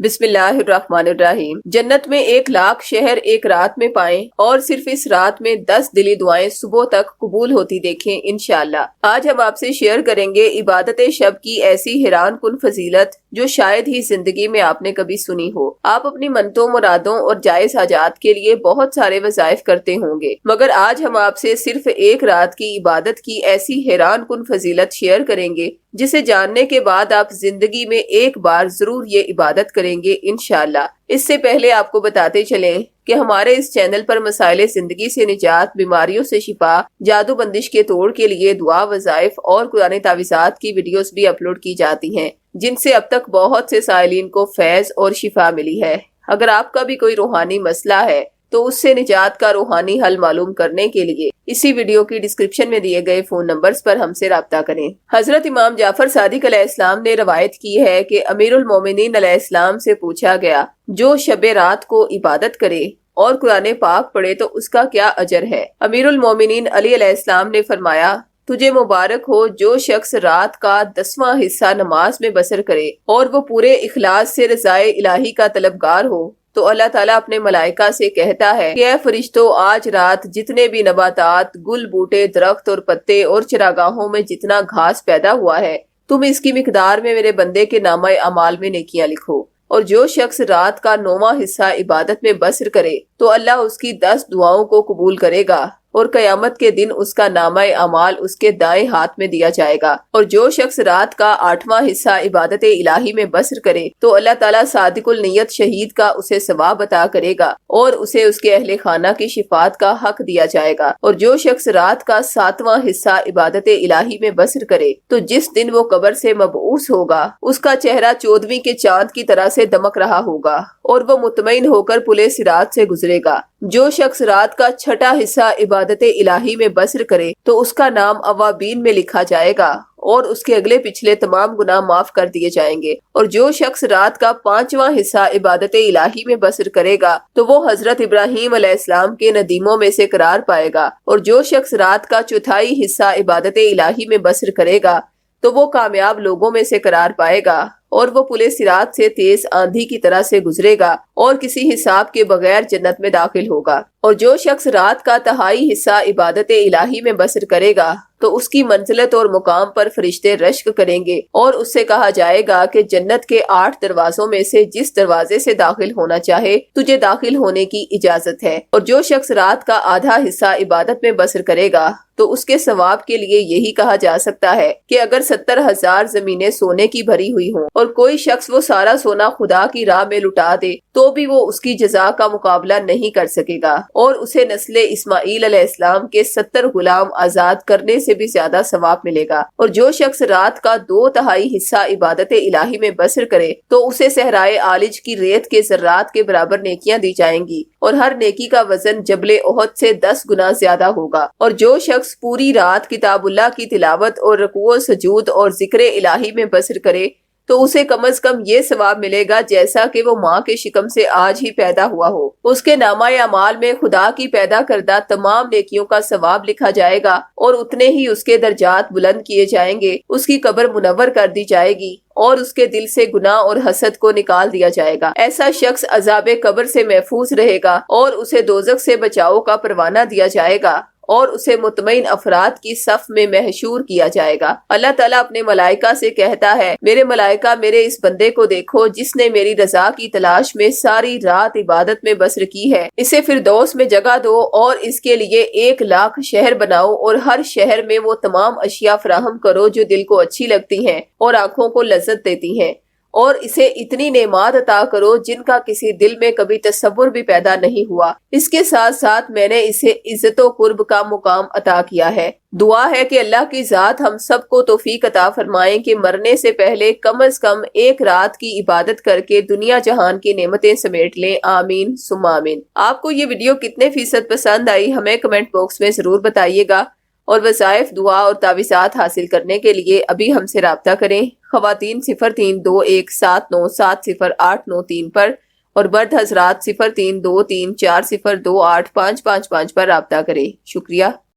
بسم اللہ الرحمن الرحیم۔ جنت میں 1,00,000 شہر ایک رات میں پائیں اور صرف اس رات میں 10 دلی دعائیں صبح تک قبول ہوتی دیکھیں انشاءاللہ۔ آج ہم آپ سے شیئر کریں گے عبادت شب کی ایسی حیران کن فضیلت جو شاید ہی زندگی میں آپ نے کبھی سنی ہو۔ آپ اپنی منتوں مرادوں اور جائز حاجات کے لیے بہت سارے وظائف کرتے ہوں گے، مگر آج ہم آپ سے صرف ایک رات کی عبادت کی ایسی حیران کن فضیلت شیئر کریں گے جسے جاننے کے بعد آپ زندگی میں ایک بار ضرور یہ عبادت کریں گے انشاءاللہ۔ اس سے پہلے آپ کو بتاتے چلیں کہ ہمارے اس چینل پر مسائل زندگی سے نجات، بیماریوں سے شفا، جادو بندش کے توڑ کے لیے دعا، وظائف اور قرآن تعویذات کی ویڈیوز بھی اپلوڈ کی جاتی ہیں، جن سے اب تک بہت سے سائلین کو فیض اور شفا ملی ہے۔ اگر آپ کا بھی کوئی روحانی مسئلہ ہے تو اس سے نجات کا روحانی حل معلوم کرنے کے لیے اسی ویڈیو کی ڈسکرپشن میں دیے گئے فون نمبرز پر ہم سے رابطہ کریں۔ حضرت امام جعفر صادق علیہ السلام نے روایت کی ہے کہ امیر المومنین علیہ السلام سے پوچھا گیا، جو شب رات کو عبادت کرے اور قرآن پاک پڑھے تو اس کا کیا اجر ہے؟ امیر المومنین علی علیہ السلام نے فرمایا، تجھے مبارک ہو جو شخص رات کا 10واں حصہ نماز میں بسر کرے اور وہ پورے اخلاص سے رضائے الہی کا طلبگار ہو تو اللہ تعالیٰ اپنے ملائکہ سے کہتا ہے کہ اے فرشتوں، آج رات جتنے بھی نباتات، گل بوٹے، درخت اور پتے اور چراگاہوں میں جتنا گھاس پیدا ہوا ہے، تم اس کی مقدار میں میرے بندے کے نامہ اعمال میں نیکیاں لکھو۔ اور جو شخص رات کا 9واں حصہ عبادت میں بسر کرے تو اللہ اس کی 10 دعاؤں کو قبول کرے گا اور قیامت کے دن اس کا نامہ اعمال اس کے دائیں ہاتھ میں دیا جائے گا۔ اور جو شخص رات کا 8واں حصہ عبادت الہی میں بسر کرے تو اللہ تعالیٰ صادق النیت شہید کا اسے ثواب عطا کرے گا اور اسے اس کے اہل خانہ کی شفاعت کا حق دیا جائے گا۔ اور جو شخص رات کا 7واں حصہ عبادت الہی میں بسر کرے تو جس دن وہ قبر سے مبعوث ہوگا اس کا چہرہ 14ویں کے چاند کی طرح سے دمک رہا ہوگا اور وہ مطمئن ہو کر پلے صراط سے گزرے گا۔ جو شخص رات کا 6واں حصہ عبادت الہی میں بسر کرے تو اس کا نام اوابین میں لکھا جائے گا اور اس کے اگلے پچھلے تمام گناہ معاف کر دیے جائیں گے۔ اور جو شخص رات کا 5واں حصہ عبادت الہی میں بسر کرے گا تو وہ حضرت ابراہیم علیہ السلام کے ندیموں میں سے قرار پائے گا۔ اور جو شخص رات کا 4تھائی حصہ عبادت الہی میں بسر کرے گا تو وہ کامیاب لوگوں میں سے قرار پائے گا اور وہ پلے صراط سے تیز آندھی کی طرح سے گزرے گا اور کسی حساب کے بغیر جنت میں داخل ہوگا۔ اور جو شخص رات کا 1/3 حصہ عبادت الہی میں بسر کرے گا تو اس کی منزلت اور مقام پر فرشتے رشک کریں گے اور اس سے کہا جائے گا کہ جنت کے 8 دروازوں میں سے جس دروازے سے داخل ہونا چاہے تجھے داخل ہونے کی اجازت ہے۔ اور جو شخص رات کا آدھا حصہ عبادت میں بسر کرے گا تو اس کے ثواب کے لیے یہی کہا جا سکتا ہے کہ اگر 70,000 زمینیں سونے کی بھری ہوئی ہوں اور کوئی شخص وہ سارا سونا خدا کی راہ میں لٹا دے تو بھی وہ اس کی جزا کا مقابلہ نہیں کر سکے گا اور اسے نسل اسماعیل علیہ السلام کے 70 غلام آزاد کرنے سے بھی زیادہ ثواب ملے گا۔ اور جو شخص رات کا 2/3 حصہ عبادت الہی میں بسر کرے تو اسے صحرائے عالج کی ریت کے ذرات کے برابر نیکیاں دی جائیں گی اور ہر نیکی کا وزن جبل احد سے 10 گنا زیادہ ہوگا۔ اور جو شخص پوری رات کتاب اللہ کی تلاوت اور رکوع و سجود اور ذکر الہی میں بسر کرے تو اسے کم از کم یہ ثواب ملے گا جیسا کہ وہ ماں کے شکم سے آج ہی پیدا ہوا ہو۔ اس کے نامہ اعمال میں خدا کی پیدا کردہ تمام نیکیوں کا ثواب لکھا جائے گا اور اتنے ہی اس کے درجات بلند کیے جائیں گے، اس کی قبر منور کر دی جائے گی اور اس کے دل سے گناہ اور حسد کو نکال دیا جائے گا۔ ایسا شخص عذاب قبر سے محفوظ رہے گا اور اسے دوزخ سے بچاؤ کا پروانہ دیا جائے گا اور اسے مطمئن افراد کی صف میں محشور کیا جائے گا۔ اللہ تعالیٰ اپنے ملائکہ سے کہتا ہے، میرے ملائکہ میرے اس بندے کو دیکھو جس نے میری رضا کی تلاش میں ساری رات عبادت میں بسر کی ہے، اسے فردوس میں جگہ دو اور اس کے لیے 1,00,000 شہر بناؤ اور ہر شہر میں وہ تمام اشیاء فراہم کرو جو دل کو اچھی لگتی ہیں اور آنکھوں کو لذت دیتی ہیں، اور اسے اتنی نعمات عطا کرو جن کا کسی دل میں کبھی تصور بھی پیدا نہیں ہوا۔ اس کے ساتھ ساتھ میں نے اسے عزت و قرب کا مقام عطا کیا ہے۔ دعا ہے کہ اللہ کی ذات ہم سب کو توفیق عطا فرمائیں کہ مرنے سے پہلے کم از کم ایک رات کی عبادت کر کے دنیا جہان کی نعمتیں سمیٹ لیں، آمین ثم آمین۔ آپ کو یہ ویڈیو کتنے فیصد پسند آئی ہمیں کمنٹ باکس میں ضرور بتائیے گا، اور وظائف، دعا اور تعویذات حاصل کرنے کے لیے ابھی ہم سے رابطہ کریں۔ خواتین 032127070893 پر اور مرد حضرات 0323402855 پر رابطہ کریں۔ شکریہ۔